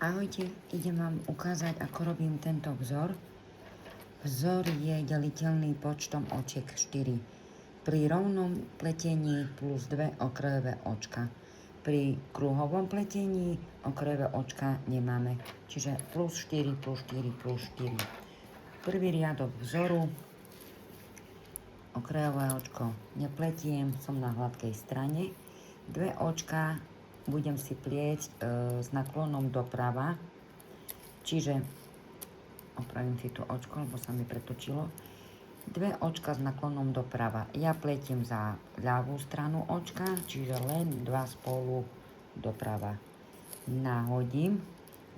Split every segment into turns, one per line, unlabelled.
Ahojte, idem vám ukázať, ako robím tento vzor. Vzor je deliteľný počtom očiek 4. Pri rovnom pletení plus 2 okrajové očka. Pri kruhovom pletení okrajové očka nemáme, čiže plus 4, plus 4, plus 4. Prvý riadok vzoru, okrajové očko nepletiem, som na hladkej strane. 2 očka budem si pliecť s naklonom doprava, čiže opravím si to očko, lebo sa mi pretočilo. 2 očka s naklonom doprava. Ja pletiem za ľavú stranu očka, čiže len 2 spolu doprava. Nahodím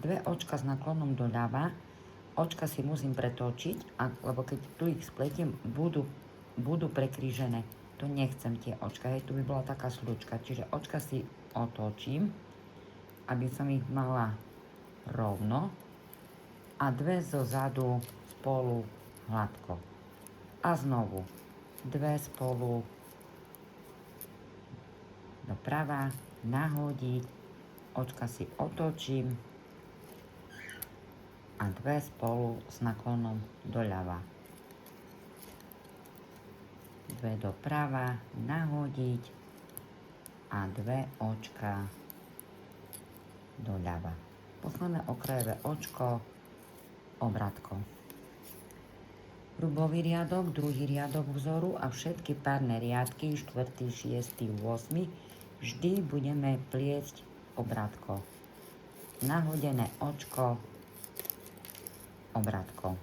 2 očka s naklonom doľava. Očka si musím pretočiť, lebo keď tu ich spletiem, budú prekrížené. To nechcem tie očka, hej, tu by bola taká slučka, čiže očka si otočím, aby som ich mala rovno a 2 zo zadu spolu hladko. A znovu 2 spolu doprava, nahodiť, očka si otočím a 2 spolu s naklonom doľava. 2 doprava, nahodiť a 2 očka doľava. Posledné okrajové očko, obratko. Hrubový riadok, druhý riadok vzoru a všetky párne riadky, 4., 6., 8. vždy budeme pliecť obratko. Nahodené očko, obratko.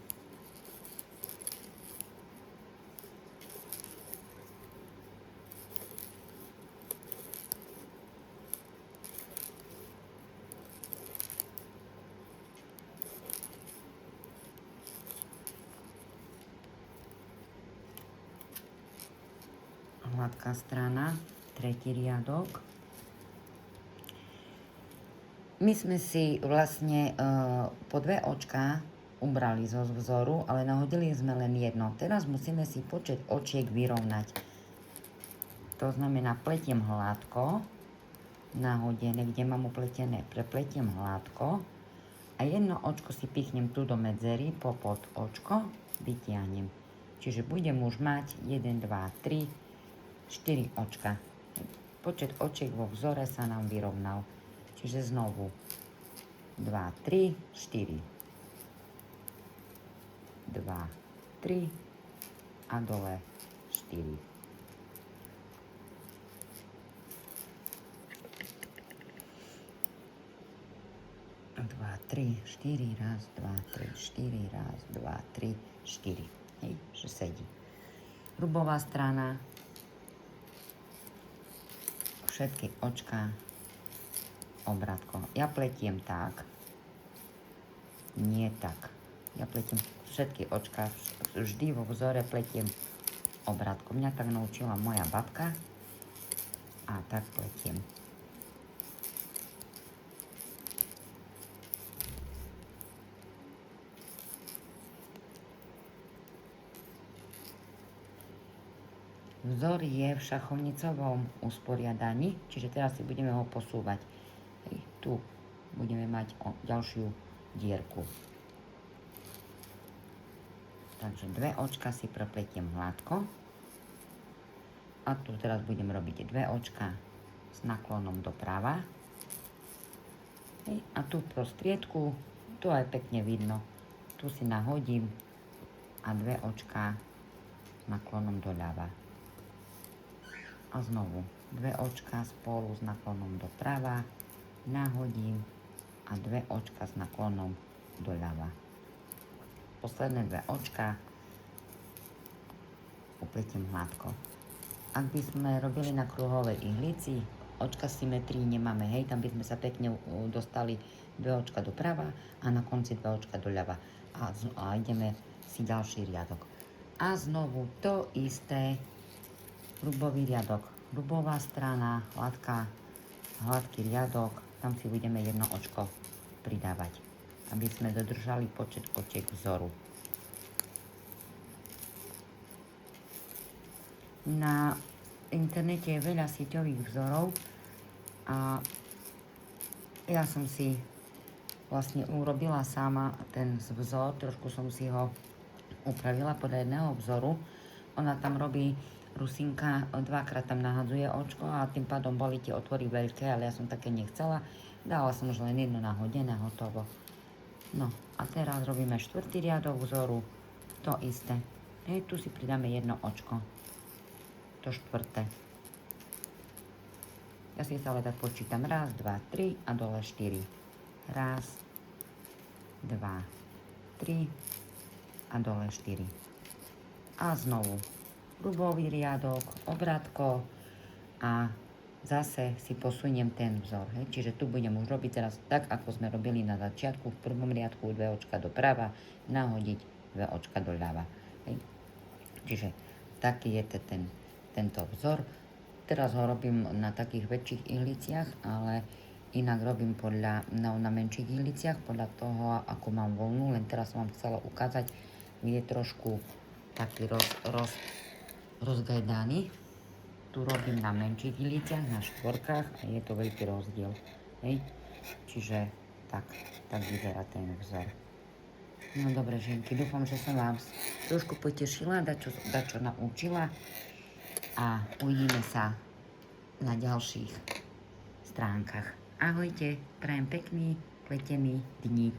Hladká strana, tretí riadok. My sme si vlastne po 2 očka ubrali zo vzoru, ale nahodili sme len jedno. Teraz musíme si počet očiek vyrovnať. To znamená, pletiem hladko, nahodené, kde mám upletené, prepletiem hladko a jedno očko si pichnem tu do medzery, popod očko vytiahnem. Čiže budem už mať 1, 2, 3, 4 očka. Počet očiek vo vzore sa nám vyrovnal. Čiže znovu 2, 3, 4. 2, 3 a dole 4. Dva, 3, 4, raz, 2, 3, 4, raz, 2, 3, 4. Hej, že sedí. Hrubová strana, všetky očka, obratko. Ja pletiem tak, nie tak. Ja pletiem všetky očka, vždy vo vzore pletiem obratko. Mňa tak naučila moja babka a tak pletiem. Vzor je v šachovnicovom usporiadaní, čiže teraz si budeme ho posúvať. Hej, tu budeme mať ďalšiu dierku. Takže 2 očka si prepletiem hladko. A tu teraz budem robiť 2 očka s naklonom doprava. Hej, a tu v prostriedku, tu aj pekne vidno, tu si nahodím a 2 očka s naklonom doľava. A znovu 2 očka spolu s naklonom doprava, nahodím a 2 očka s naklonom doľava. Posledné 2 očka upletím hladko. Ak by sme robili na kruhovej ihlici, očka symetrii nemáme, hej, tam by sme sa pekne dostali 2 očka doprava a na konci 2 očka doľava. A ideme si ďalší riadok. A znovu to isté, hrubový riadok, hrubová strana, hladký riadok, tam si budeme jedno očko pridávať, aby sme dodržali počet očiek vzoru. Na internete je veľa sieťových vzorov a ja som si vlastne urobila sama ten vzor, trošku som si ho upravila podľa jedného vzoru. Ona tam robí, Rusinka, dvakrát tam nahadzuje očko a tým pádom boli tie otvory veľké, ale ja som také nechcela. Dala som už len jedno nahodené, hotovo. No a teraz robíme štvrtý riadok vzoru, to isté. Hej, tu si pridáme jedno očko, to štvrté. Ja si stále tak počítam, 1, 2, 3 a dole 4. 1, 2, 3 a dole 4. A znovu hrubový riadok, obrátko a zase si posuniem ten vzor. Hej. Čiže tu budem už robiť teraz tak, ako sme robili na začiatku. V prvom riadku 2 očka doprava, nahodiť 2 očka doľava. Hej. Čiže taký je tento vzor. Teraz ho robím na takých väčších ihliciach, ale inak robím na menších ihliciach, podľa toho, ako mám voľnú. Len teraz som vám chcela ukázať, je trošku taký rozgajdaný. Tu robím na menších ihliciach, na štvorkách a je to veľký rozdiel. Hej? Čiže tak vyzerá ten vzor. No dobre, ženky, dúfam, že som vám trošku potešila, dačo naučila a uvidíme sa na ďalších stránkach. Ahojte, prajem pekný pletený dník.